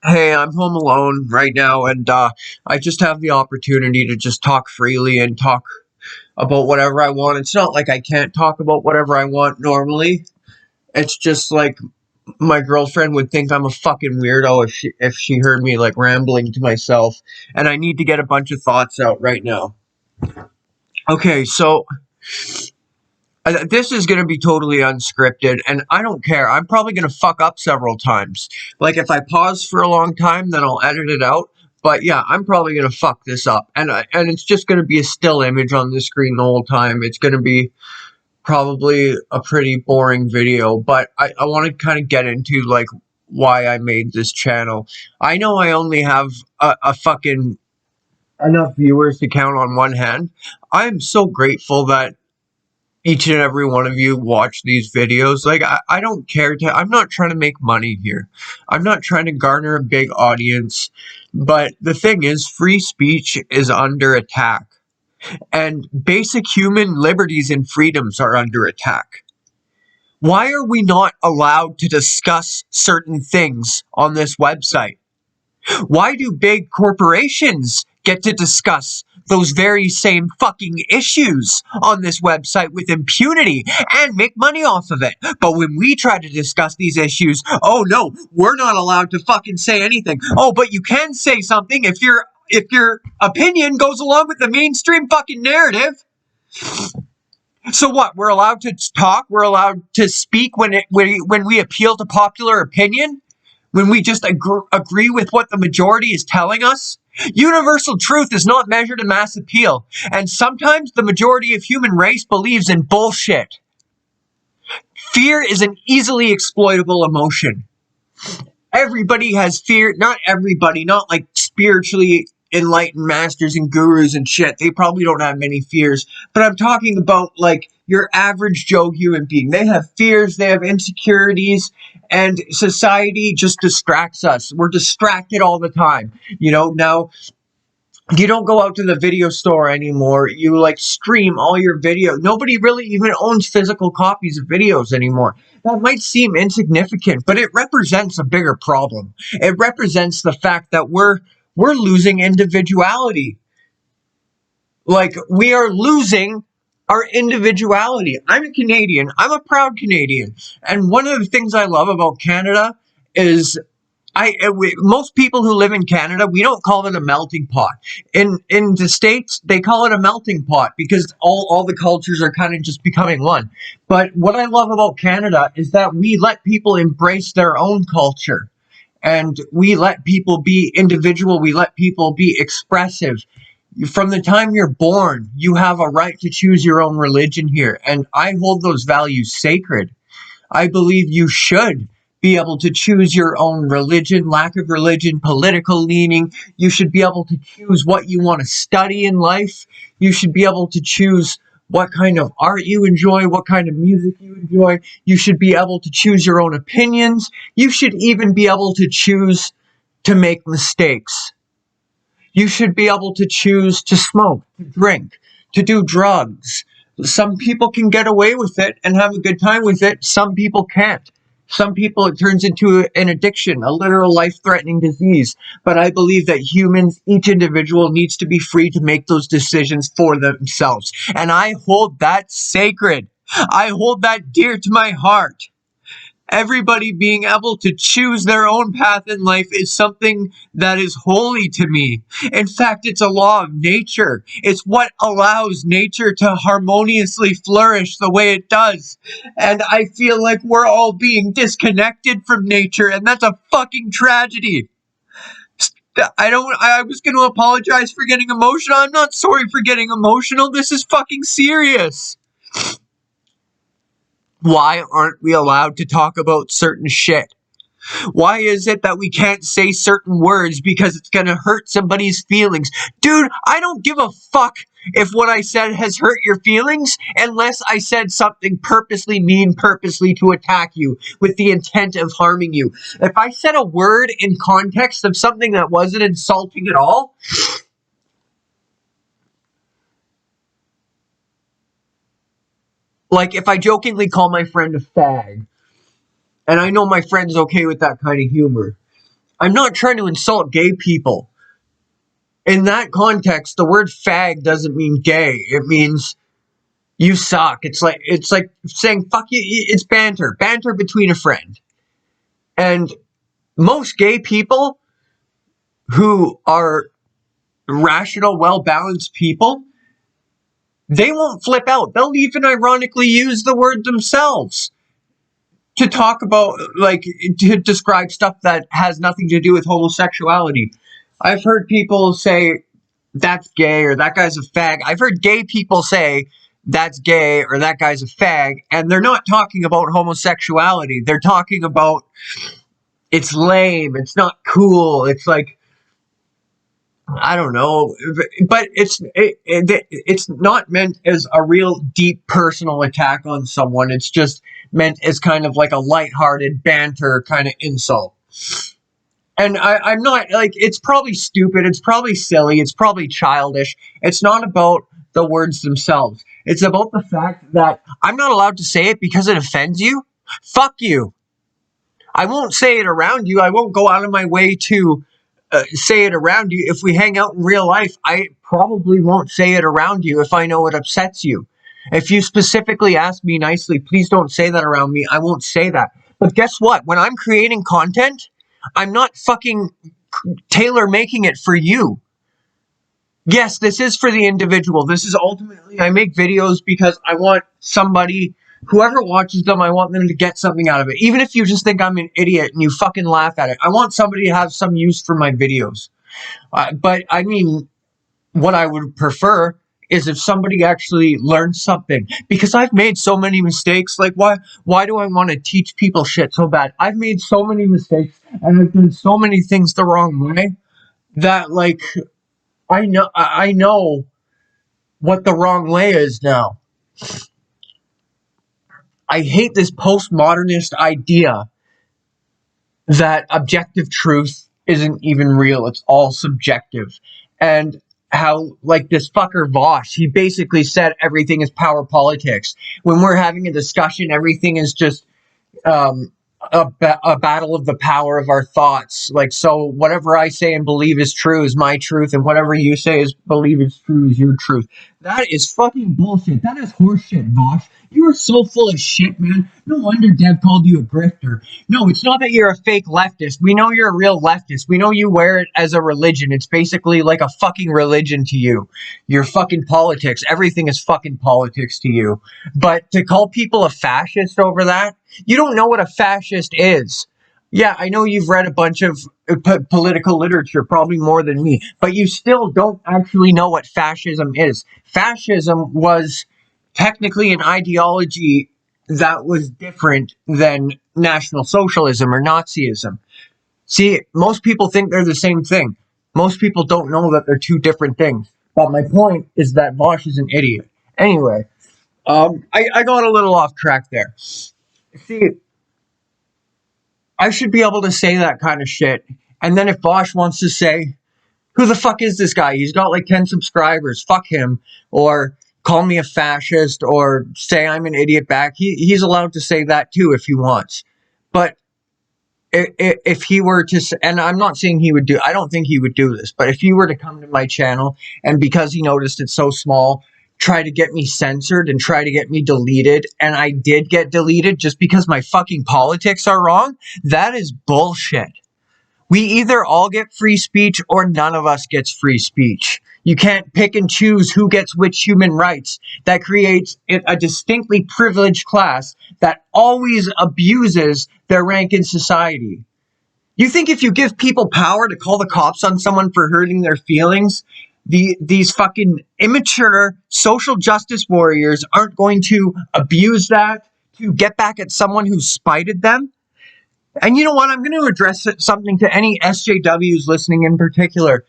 Hey, I'm home alone right now, and I just have the opportunity to just talk freely and talk about whatever I want. It's not like I can't talk about whatever I want normally. It's just like my girlfriend would think I'm a fucking weirdo if she heard me like rambling to myself, and I need to get a bunch of thoughts out right now. Okay, so this is going to be totally unscripted, and I don't care. I'm probably going to fuck up several times. Like, if I pause for a long time, then I'll edit it out. But yeah, I'm probably going to fuck this up. And it's just going to be a still image on the screen the whole time. It's going to be probably a pretty boring video, but I want to kind of get into, like, why I made this channel. I know I only have a fucking enough viewers to count on one hand. I'm so grateful that each and every one of you watch these videos. Like, I don't care I'm not trying to make money here. I'm not trying to garner a big audience. But the thing is, free speech is under attack. And basic human liberties and freedoms are under attack. Why are we not allowed to discuss certain things on this website? Why do big corporations get to discuss those very same fucking issues on this website with impunity and make money off of it? But when we try to discuss these issues, oh no, we're not allowed to fucking say anything. Oh, but you can say something if your opinion goes along with the mainstream fucking narrative. So what? We're allowed to talk. We're allowed to speak when we appeal to popular opinion. When we just agree with what the majority is telling us. Universal truth is not measured in mass appeal, and sometimes the majority of human race believes in bullshit. Fear is an easily exploitable emotion. Everybody has fear. Not everybody, not like spiritually enlightened masters and gurus and shit. They probably don't have many fears. But I'm talking about like your average Joe human being. They have fears, they have insecurities, and society just distracts us. We're distracted all the time. Now you don't go out to the video store anymore. You like stream all your video. Nobody really even owns physical copies of videos anymore. That might seem insignificant, but it represents a bigger problem. It represents the fact that we're losing individuality. Like, we are losing our individuality. I'm a Canadian. I'm a proud Canadian. And one of the things I love about Canada is most people who live in Canada, we don't call it a melting pot. In the States, they call it a melting pot because all the cultures are kind of just becoming one. But what I love about Canada is that we let people embrace their own culture. And we let people be individual. We let people be expressive. From the time you're born, you have a right to choose your own religion here. And I hold those values sacred. I believe you should be able to choose your own religion, lack of religion, political leaning. You should be able to choose what you want to study in life. You should be able to choose what kind of art you enjoy, what kind of music you enjoy. You should be able to choose your own opinions. You should even be able to choose to make mistakes. You should be able to choose to smoke, to drink, to do drugs. Some people can get away with it and have a good time with it. Some people can't. Some people, it turns into an addiction, a literal life-threatening disease. But I believe that humans, each individual, needs to be free to make those decisions for themselves. And I hold that sacred. I hold that dear to my heart. Everybody being able to choose their own path in life is something that is holy to me. In fact, it's a law of nature. It's what allows nature to harmoniously flourish the way it does. And I feel like we're all being disconnected from nature, and that's a fucking tragedy. I was going to apologize for getting emotional. I'm not sorry for getting emotional. This is fucking serious. Why aren't we allowed to talk about certain shit? Why is it that we can't say certain words because it's gonna hurt somebody's feelings? Dude, I don't give a fuck if what I said has hurt your feelings unless I said something purposely mean, purposely to attack you with the intent of harming you. If I said a word in context of something that wasn't insulting at all, like if I jokingly call my friend a fag, and I know my friend's okay with that kind of humor, I'm not trying to insult gay people. In that context, the word fag doesn't mean gay. It means you suck. It's like saying fuck you. It's banter. Banter between a friend. And most gay people who are rational, well-balanced people, they won't flip out. They'll even ironically use the word themselves to talk about, like, to describe stuff that has nothing to do with homosexuality. I've heard people say, that's gay, or that guy's a fag. I've heard gay people say, that's gay, or that guy's a fag, and they're not talking about homosexuality. They're talking about, it's lame, it's not cool, it's like, I don't know, but it's not meant as a real deep personal attack on someone. It's just meant as kind of like a lighthearted banter kind of insult. And I'm not, like, it's probably stupid, it's probably silly, it's probably childish. It's not about the words themselves. It's about the fact that I'm not allowed to say it because it offends you. Fuck you. I won't say it around you. I won't go out of my way to say it around you. If we hang out in real life, I probably won't say it around you if I know it upsets you. If you specifically ask me nicely, please don't say that around me, I won't say that. But guess what? When I'm creating content, I'm not fucking tailor making it for you. Yes, this is for the individual. This is ultimately, I make videos because I want somebody, whoever watches them, I want them to get something out of it. Even if you just think I'm an idiot and you fucking laugh at it, I want somebody to have some use for my videos. But I mean, what I would prefer is if somebody actually learns something, because I've made so many mistakes. Like, why do I want to teach people shit so bad? I've made so many mistakes and I've done so many things the wrong way that, like, I know what the wrong way is now. I hate this postmodernist idea that objective truth isn't even real. It's all subjective. And how, like, this fucker Vosh, he basically said everything is power politics. When we're having a discussion, everything is just a battle of the power of our thoughts. Like, so whatever I say and believe is true is my truth, and whatever you say is believe is true is your truth. That is fucking bullshit. That is horseshit, Vosh. You are so full of shit, man. No wonder Deb called you a grifter. No, it's not that you're a fake leftist. We know you're a real leftist. We know you wear it as a religion. It's basically like a fucking religion to you. Your fucking politics. Everything is fucking politics to you. But to call people a fascist over that, you don't know what a fascist is. Yeah, I know you've read a bunch of political literature, probably more than me, but you still don't actually know what fascism is. Fascism was technically an ideology that was different than National Socialism or Nazism. See, most people think they're the same thing. Most people don't know that they're two different things. But my point is that Vosh is an idiot. Anyway, I got a little off track there. See, I should be able to say that kind of shit. And then if Bosch wants to say, who the fuck is this guy? He's got like 10 subscribers. Fuck him. Or call me a fascist or say I'm an idiot back. He's allowed to say that too if he wants. But if he were to, and I'm not saying he would do, I don't think he would do this, but if he were to come to my channel and because he noticed it's so small, try to get me censored and try to get me deleted, and I did get deleted just because my fucking politics are wrong, that is bullshit. We either all get free speech or none of us gets free speech. You can't pick and choose who gets which human rights. That creates a distinctly privileged class that always abuses their rank in society. You think if you give people power to call the cops on someone for hurting their feelings, these fucking immature social justice warriors aren't going to abuse that to get back at someone who spited them? And you know what? I'm going to address something to any SJWs listening in particular.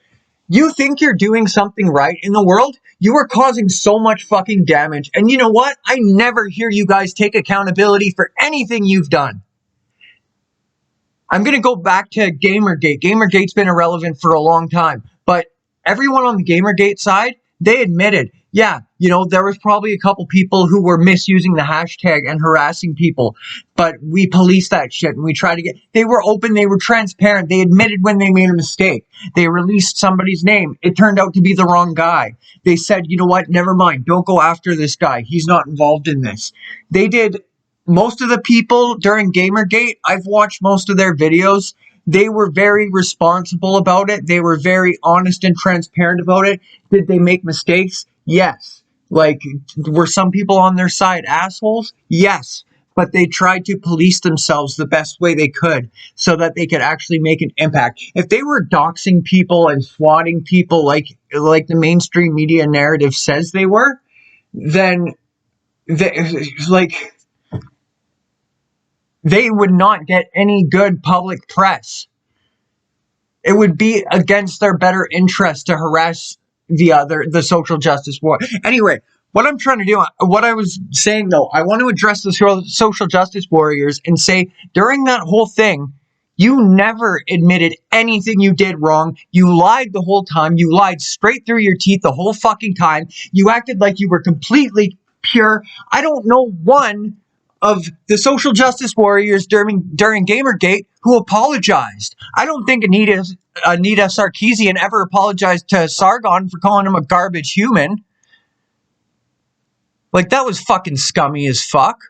You think you're doing something right in the world? You are causing so much fucking damage. And you know what? I never hear you guys take accountability for anything you've done. I'm going to go back to Gamergate. Gamergate's been irrelevant for a long time. But everyone on the Gamergate side, they admitted, yeah, there was probably a couple people who were misusing the hashtag and harassing people, but we policed that shit and we tried to they were open, they were transparent, they admitted when they made a mistake. They released somebody's name. It turned out to be the wrong guy. They said, you know what, never mind, don't go after this guy. He's not involved in this. They did. Most of the people during Gamergate, I've watched most of their videos. They were very responsible about it. They were very honest and transparent about it. Did they make mistakes? Yes. Like, were some people on their side assholes? Yes. But they tried to police themselves the best way they could so that they could actually make an impact. If they were doxing people and swatting people like the mainstream media narrative says they were, then they would not get any good public press. It would be against their better interest to harass the social justice war. Anyway, what I'm trying to do, what I was saying though, I want to address the social justice warriors and say, during that whole thing, you never admitted anything you did wrong. You lied the whole time. You lied straight through your teeth the whole fucking time. You acted like you were completely pure. I don't know one of the social justice warriors during Gamergate who apologized. I don't think Anita Sarkeesian ever apologized to Sargon for calling him a garbage human. Like, that was fucking scummy as fuck.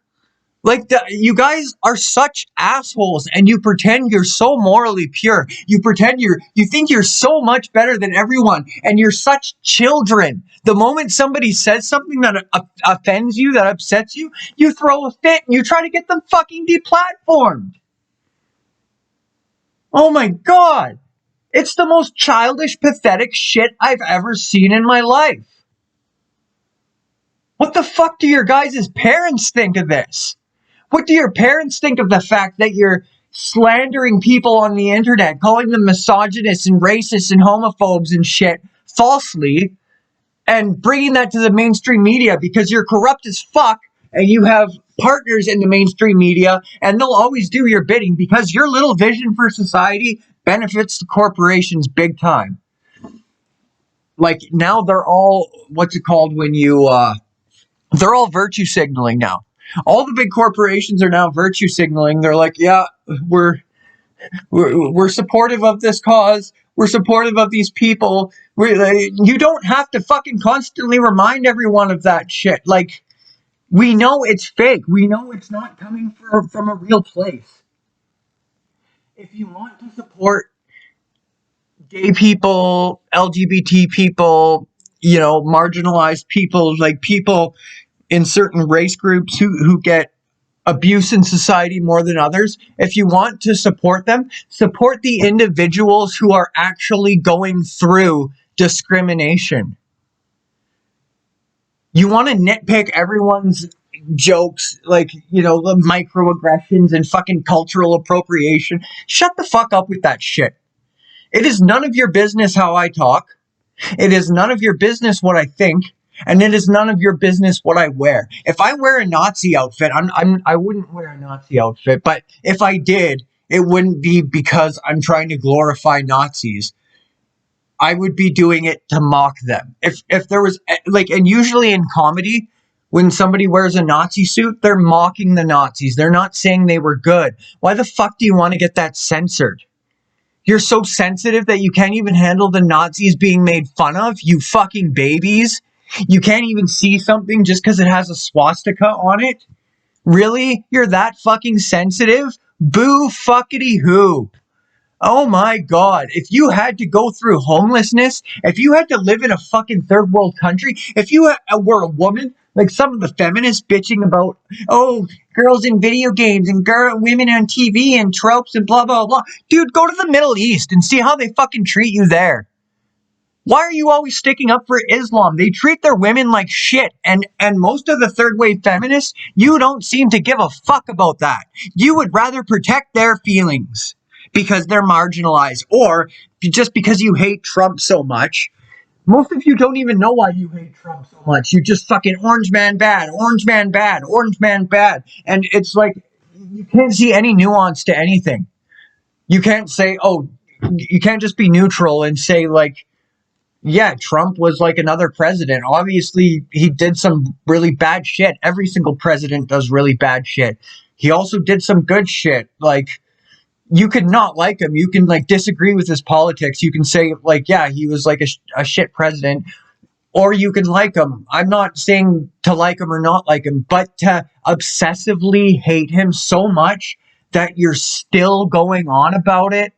Like, you guys are such assholes, and you pretend you're so morally pure. You pretend you think you're so much better than everyone, and you're such children. The moment somebody says something that offends you, that upsets you, you throw a fit and you try to get them fucking deplatformed. Oh my God. It's the most childish, pathetic shit I've ever seen in my life. What the fuck do your guys' parents think of this? What do your parents think of the fact that you're slandering people on the internet, calling them misogynists and racists and homophobes and shit falsely, and bringing that to the mainstream media because you're corrupt as fuck and you have partners in the mainstream media and they'll always do your bidding because your little vision for society benefits the corporations big time. Like, now they're all, what's it called when you, they're all virtue signaling now. All the big corporations are now virtue signaling. They're like, yeah, we're supportive of this cause. We're supportive of these people. You don't have to fucking constantly remind everyone of that shit. Like, we know it's fake. We know it's not coming from a real place. If you want to support gay people, LGBT people, marginalized people, like people in certain race groups who get abuse in society more than others, if you want to support them, support the individuals who are actually going through discrimination. You want to nitpick everyone's jokes, like, the microaggressions and fucking cultural appropriation. Shut the fuck up with that shit. It is none of your business how I talk. It is none of your business what I think. And it is none of your business what I wear. If I wear a Nazi outfit, I wouldn't wear a Nazi outfit. But if I did, it wouldn't be because I'm trying to glorify Nazis. I would be doing it to mock them. If there was, like, and usually in comedy, when somebody wears a Nazi suit, they're mocking the Nazis. They're not saying they were good. Why the fuck do you want to get that censored? You're so sensitive that you can't even handle the Nazis being made fun of, you fucking babies. You can't even see something just because it has a swastika on it? Really? You're that fucking sensitive? Boo fuckity who. Oh my God. If you had to go through homelessness, if you had to live in a fucking third world country, if you were a woman, like some of the feminists bitching about, oh, girls in video games and women on TV and tropes and blah, blah, blah. Dude, go to the Middle East and see how they fucking treat you there. Why are you always sticking up for Islam? They treat their women like shit. And most of the third wave feminists, you don't seem to give a fuck about that. You would rather protect their feelings because they're marginalized, or just because you hate Trump so much. Most of you don't even know why you hate Trump so much. You just fucking orange man bad, orange man bad, orange man bad. And it's like, you can't see any nuance to anything. You can't say, oh, you can't just be neutral and say, like, Yeah, Trump was like another president. Obviously, he did some really bad shit. Every single president does really bad shit. He also did some good shit. Like, you could not like him. You can like disagree with his politics. You can say like, yeah, he was like a shit president, or you can like him. I'm not saying to like him or not like him, but to obsessively hate him so much that you're still going on about it.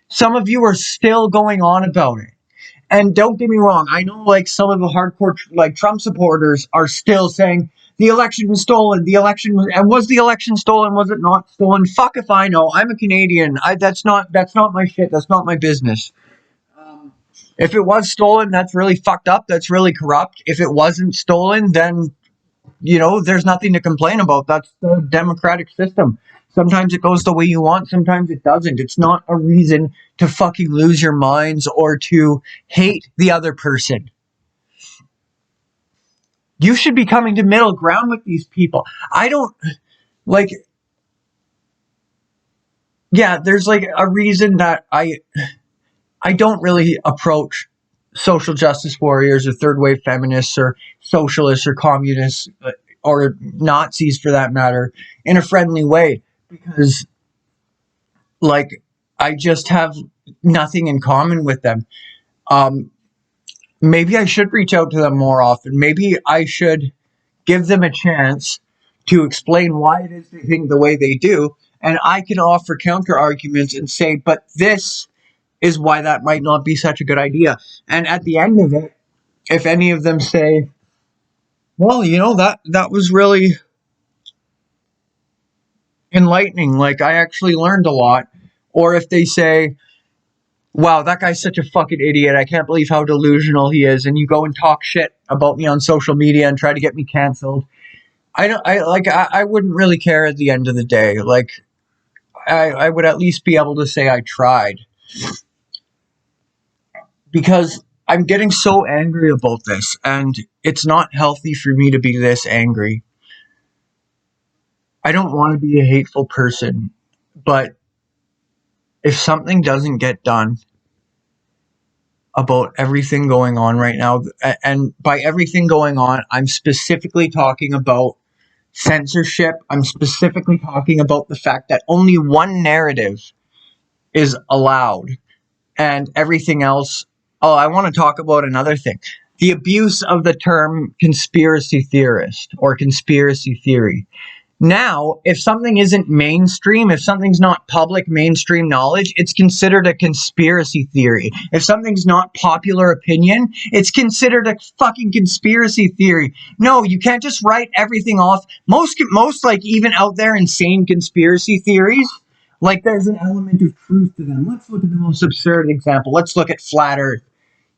Some of you are still going on about it. And don't get me wrong, I know like some of the hardcore like Trump supporters are still saying the election was stolen. Was the election stolen? Was it not stolen? Fuck if I know. I'm a Canadian. That's not my shit. That's not my business. Um, if it was stolen, that's really fucked up. That's really corrupt. If it wasn't stolen, then there's nothing to complain about. That's the democratic system. Sometimes it goes the way you want, sometimes it doesn't. It's not a reason to fucking lose your minds or to hate the other person. You should be coming to middle ground with these people. I don't like, yeah, there's like a reason that I don't really approach social justice warriors or third wave feminists or socialists or communists or Nazis for that matter in a friendly way, because like I just have nothing in common with them. Um, Maybe I should reach out to them more often. Maybe I should give them a chance to explain why it is they think the way they do, and I can offer counter arguments and say, but this is why that might not be such a good idea. And at the end of it, if any of them say, well, that was really enlightening, like I actually learned a lot, or if they say, wow, that guy's such a fucking idiot. I can't believe how delusional he is. And you go and talk shit about me on social media and try to get me canceled. I wouldn't really care at the end of the day. Like, I would at least be able to say I tried, because I'm getting so angry about this and it's not healthy for me to be this angry. I don't want to be a hateful person, but if something doesn't get done about everything going on right now, and by everything going on, I'm specifically talking about censorship. I'm specifically talking about the fact that only one narrative is allowed and everything else. Oh, I want to talk about another thing. The abuse of the term conspiracy theorist or conspiracy theory. Now, if something isn't mainstream, if something's not public mainstream knowledge, it's considered a conspiracy theory. If something's not popular opinion, it's considered a fucking conspiracy theory. No, you can't just write everything off. Most like even out there insane conspiracy theories, like there's an element of truth to them. Let's look at the most absurd example. Let's look at flat Earth.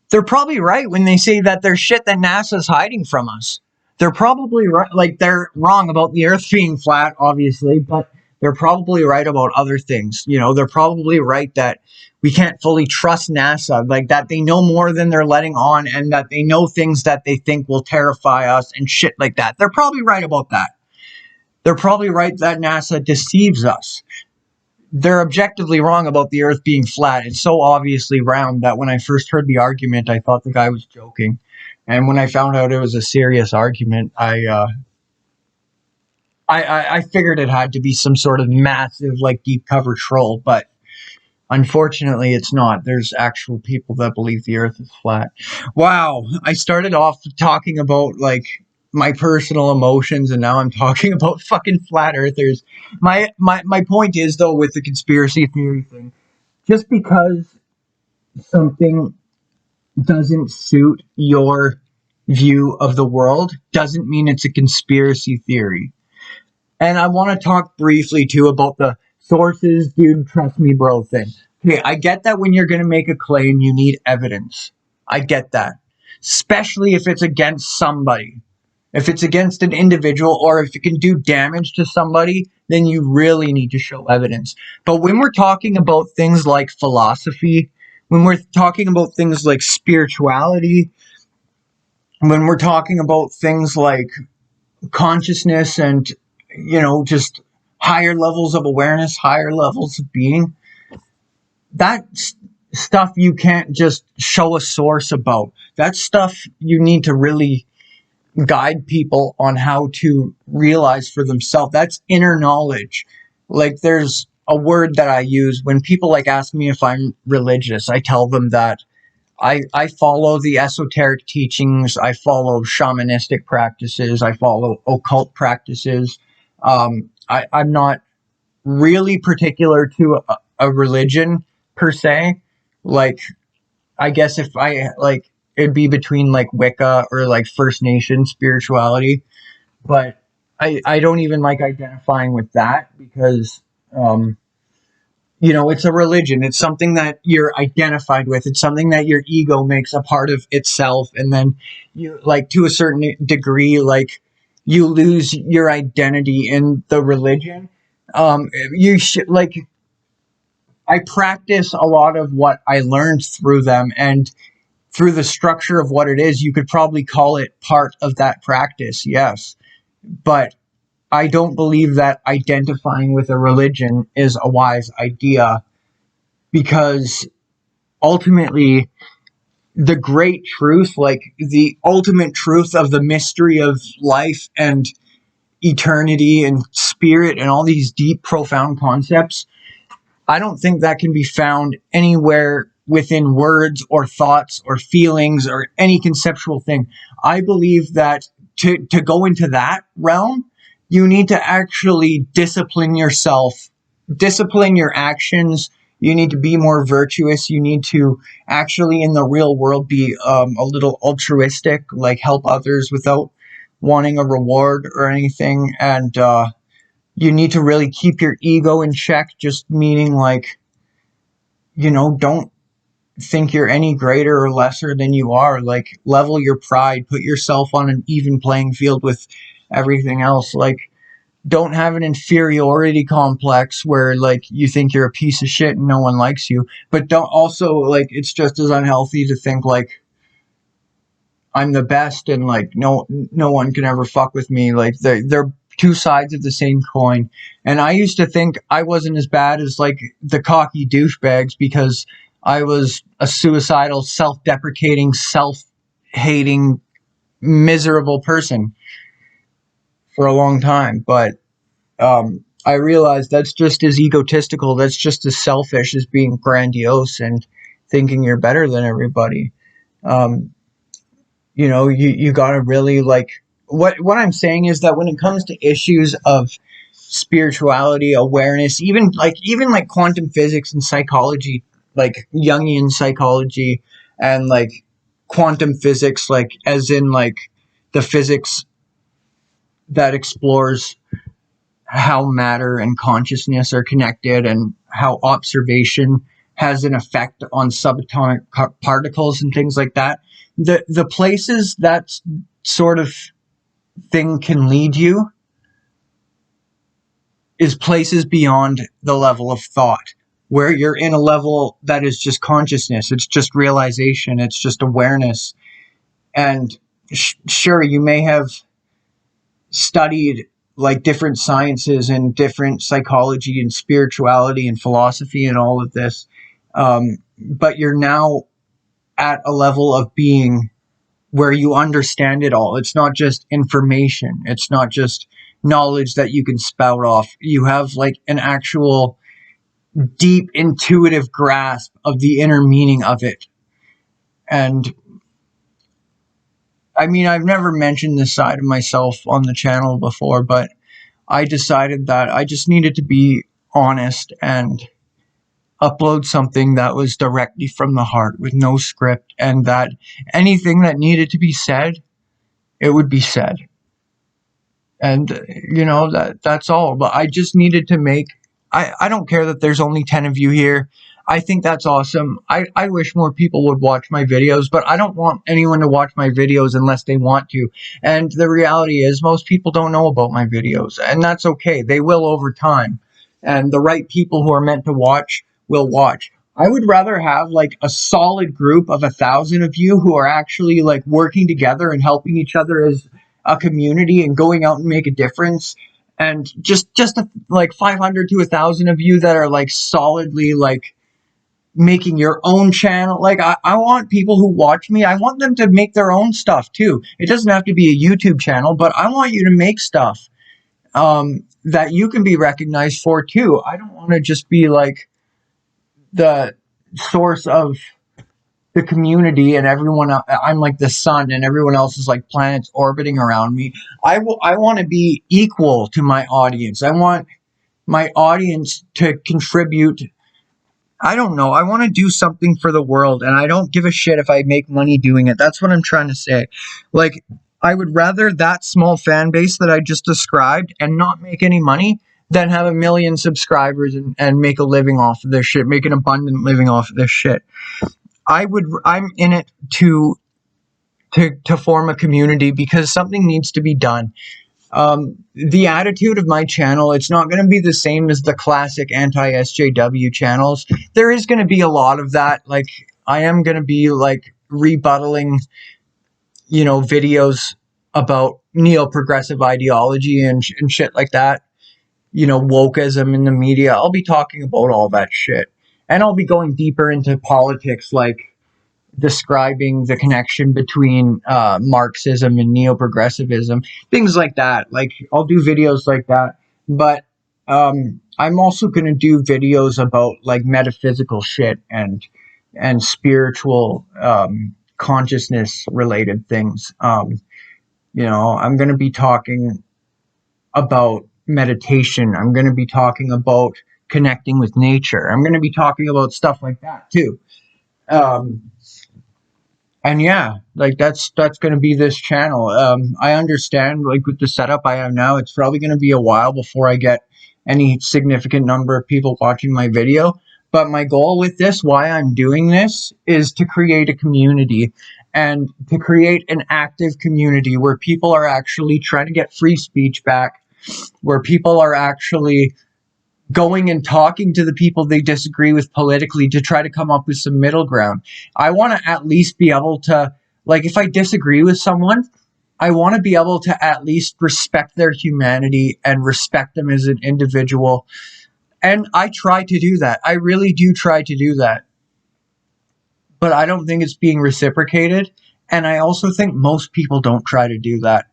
They're probably right when they say that there's shit that NASA's hiding from us. They're probably right. Like, they're wrong about the Earth being flat, obviously, but they're probably right about other things. They're probably right that we can't fully trust NASA, like that they know more than they're letting on, and that they know things that they think will terrify us and shit like that. They're probably right about that. They're probably right that NASA deceives us. They're objectively wrong about the Earth being flat. It's so obviously round that when I first heard the argument, I thought the guy was joking. And when I found out it was a serious argument, I figured it had to be some sort of massive, like, deep cover troll. But unfortunately, it's not. There's actual people that believe the Earth is flat. Wow, I started off talking about like my personal emotions, and now I'm talking about fucking flat earthers. My point is, though, with the conspiracy theory thing, just because something doesn't suit your view of the world doesn't mean it's a conspiracy theory. And I want to talk briefly too about the sources, dude, trust me, bro thing. Okay, I get that when you're going to make a claim, you need evidence. I get that. Especially if it's against somebody. If it's against an individual, or if it can do damage to somebody, then you really need to show evidence. But when we're talking about things like philosophy, when we're talking about things like spirituality, when we're talking about things like consciousness and, just higher levels of awareness, higher levels of being, that's stuff you can't just show a source about. That's stuff you need to really guide people on how to realize for themselves. That's inner knowledge. Like, there's a word that I use when people like ask me if I'm religious. I tell them that I follow the esoteric teachings, I follow shamanistic practices, I follow occult practices. I'm not really particular to a religion per se. Like, I guess if I like, it'd be between like Wicca or like First Nation spirituality, but I don't even like identifying with that because um, it's a religion. It's something that you're identified with. It's something that your ego makes a part of itself, and then you, like, to a certain degree, like, you lose your identity in the religion. You should like. I practice a lot of what I learned through them, and through the structure of what it is, you could probably call it part of that practice, yes. But I don't believe that identifying with a religion is a wise idea, because ultimately, the great truth, like the ultimate truth of the mystery of life and eternity and spirit and all these deep, profound concepts, I don't think that can be found anywhere within words or thoughts or feelings or any conceptual thing. I believe that to go into that realm, you need to actually discipline yourself, discipline your actions. You need to be more virtuous. You need to actually, in the real world, be a little altruistic, like help others without wanting a reward or anything. And you need to really keep your ego in check, just meaning like, don't think you're any greater or lesser than you are. Like, level your pride, put yourself on an even playing field with everything else. Like, don't have an inferiority complex where like you think you're a piece of shit and no one likes you. But don't also, like, it's just as unhealthy to think like I'm the best and like no one can ever fuck with me. Like, they're two sides of the same coin. And I used to think I wasn't as bad as like the cocky douchebags because I was a suicidal, self-deprecating, self-hating, miserable person for a long time. But I realized that's just as egotistical. That's just as selfish as being grandiose and thinking you're better than everybody. Um, you got to really like, what I'm saying is that when it comes to issues of spirituality, awareness, even like quantum physics and psychology, like Jungian psychology and like quantum physics, like as in like the physics that explores how matter and consciousness are connected and how observation has an effect on subatomic particles and things like that. The places that sort of thing can lead you is places beyond the level of thought, where you're in a level that is just consciousness. It's just realization. It's just awareness. And sure, you may have studied like different sciences and different psychology and spirituality and philosophy and all of this, but you're now at a level of being where you understand it all. It's not just information. It's not just knowledge that you can spout off. You have like an actual deep intuitive grasp of the inner meaning of it. And I mean, I've never mentioned this side of myself on the channel before, but I decided that I just needed to be honest and upload something that was directly from the heart with no script, and that anything that needed to be said, it would be said. And that's all. But I just needed to make, I don't care that there's only 10 of you here. I think that's awesome. I wish more people would watch my videos, but I don't want anyone to watch my videos unless they want to. And the reality is most people don't know about my videos, and that's okay. They will over time. And the right people who are meant to watch will watch. I would rather have like a solid group of 1,000 of you who are actually like working together and helping each other as a community and going out and make a difference, and just like 500 to 1,000 of you that are like solidly like making your own channel. Like, I want people who watch me, I want them to make their own stuff too. It doesn't have to be a YouTube channel, but I want you to make stuff that you can be recognized for too. I don't want to just be like the source of the community and everyone I'm like the sun and everyone else is like planets orbiting around me. I want to be equal to my audience. I want my audience to contribute. I don't know. I want to do something for the world, and I don't give a shit if I make money doing it. That's what I'm trying to say. Like, I would rather that small fan base that I just described and not make any money than have 1 million subscribers and make a living off of this shit, make an abundant living off of this shit. I'm in it to form a community because something needs to be done. The attitude of my channel, it's not going to be the same as the classic anti-SJW channels. There is going to be a lot of that. Like, I am going to be like rebuttaling, videos about neo-progressive ideology and shit like that. Wokeism in the media. I'll be talking about all that shit. And I'll be going deeper into politics, like describing the connection between Marxism and neo-progressivism, things like that. Like, I'll do videos like that, but I'm also going to do videos about like metaphysical shit and spiritual consciousness related things. I'm going to be talking about meditation. I'm going to be talking about connecting with nature. I'm going to be talking about stuff like that too. And yeah, like that's going to be this channel. I understand, like with the setup I have now, it's probably going to be a while before I get any significant number of people watching my video. But my goal with this, why I'm doing this, is to create a community and to create an active community where people are actually trying to get free speech back, where people are actually going and talking to the people they disagree with politically to try to come up with some middle ground. I want to at least be able to, like, if I disagree with someone, I want to be able to at least respect their humanity and respect them as an individual. And I try to do that. I really do try to do that. But I don't think it's being reciprocated. And I also think most people don't try to do that.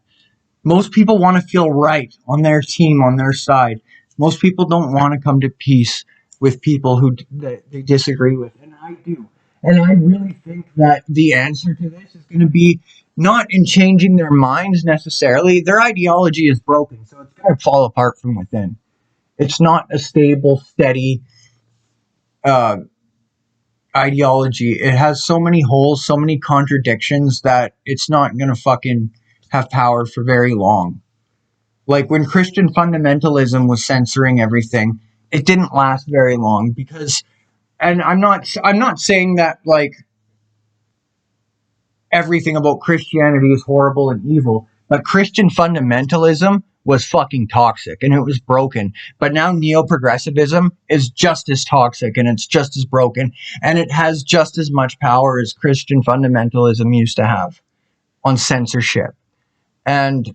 Most people want to feel right on their team, on their side. Most people don't want to come to peace with people who they disagree with, and I do. And I really think that the answer to this is going to be not in changing their minds necessarily. Their ideology is broken, so it's going to fall apart from within. It's not a stable, steady ideology. It has so many holes, so many contradictions that it's not going to fucking have power for very long. Like when Christian fundamentalism was censoring everything, it didn't last very long because, and I'm not saying that like everything about Christianity is horrible and evil, but Christian fundamentalism was fucking toxic and it was broken. But now neo-progressivism is just as toxic and it's just as broken and it has just as much power as Christian fundamentalism used to have on censorship. And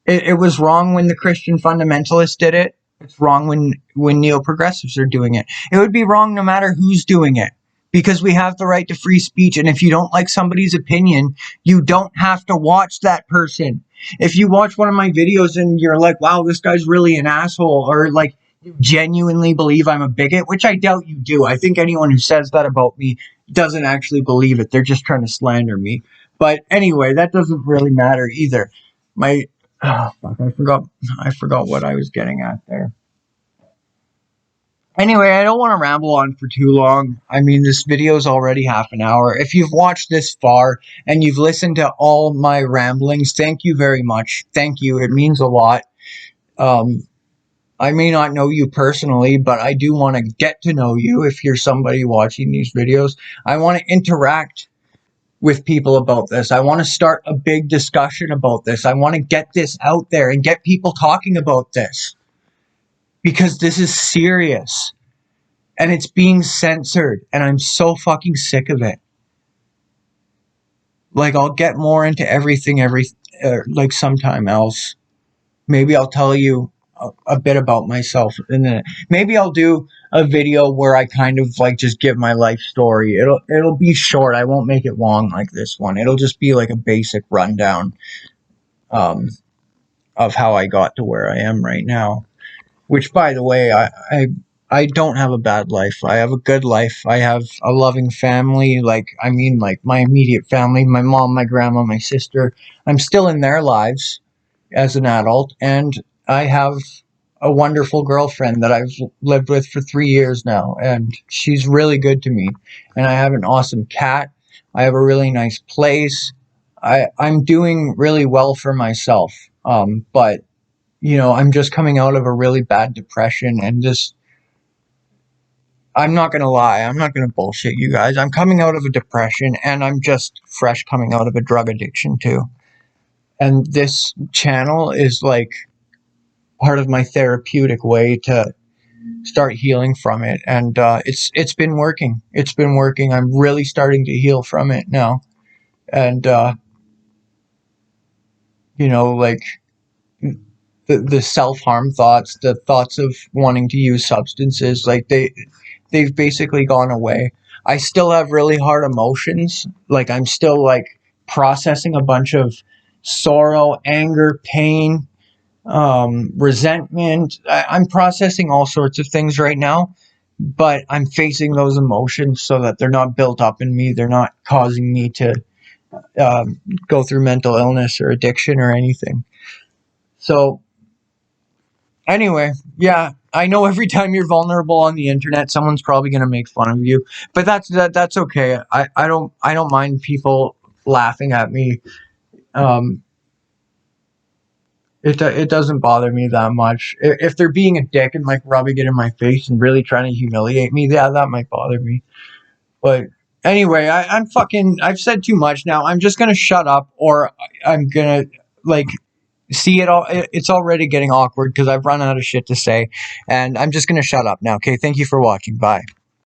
it was wrong when the Christian fundamentalists did it. It's wrong when neo-progressives are doing it. It would be wrong no matter who's doing it because we have the right to free speech. And if you don't like somebody's opinion, you don't have to watch that person. If you watch one of my videos and you're like, wow, this guy's really an asshole, or like you genuinely believe I'm a bigot, which I doubt you do. I think anyone who says that about me doesn't actually believe it. They're just trying to slander me. But anyway, that doesn't really matter either. Oh, fuck, I forgot what I was getting at there. Anyway, I don't want to ramble on for too long. I mean, this video is already half an hour. If you've watched this far and you've listened to all my ramblings, thank you very much. Thank you. It means a lot. I may not know you personally, but I do want to get to know you if you're somebody watching these videos. I want to interact with people about this. I want to start a big discussion about this. I want to get this out there and get people talking about this because this is serious and it's being censored and I'm so fucking sick of it. Like, I'll get more into everything like sometime else. Maybe I'll tell you a bit about myself and then maybe I'll do a video where I kind of like just give my life story. It'll be short. I won't make it long like this one. It'll just be like a basic rundown um, of how I got to where I am right now. Which, by the way, I don't have a bad life. I have a good life. I have a loving family. Like, I mean, like my immediate family, my mom, my grandma, my sister. I'm still in their lives as an adult, and I have a wonderful girlfriend that I've lived with for 3 years now, and she's really good to me. And I have an awesome cat. I have a really nice place. I'm doing really well for myself. But I'm just coming out of a really bad depression, and just, I'm not gonna lie, I'm not gonna bullshit you guys. I'm coming out of a depression, and I'm just fresh coming out of a drug addiction too. And this channel is like part of my therapeutic way to start healing from it, and it's been working. It's been working. I'm really starting to heal from it now, and like the self-harm thoughts, the thoughts of wanting to use substances, like they've basically gone away. I still have really hard emotions. Like, I'm still like processing a bunch of sorrow, anger, pain, resentment. I'm processing all sorts of things right now, but I'm facing those emotions so that they're not built up in me. They're not causing me to go through mental illness or addiction or anything. So anyway, yeah, I know every time you're vulnerable on the internet, someone's probably going to make fun of you, but that's okay. I don't mind people laughing at me. Um, it doesn't bother me that much. If they're being a dick and like rubbing it in my face and really trying to humiliate me, yeah, that might bother me. But anyway, I've said too much now. I'm just gonna shut up, or I'm gonna like see it all. It's already getting awkward because I've run out of shit to say, and I'm just gonna shut up now. Okay, thank you for watching. Bye.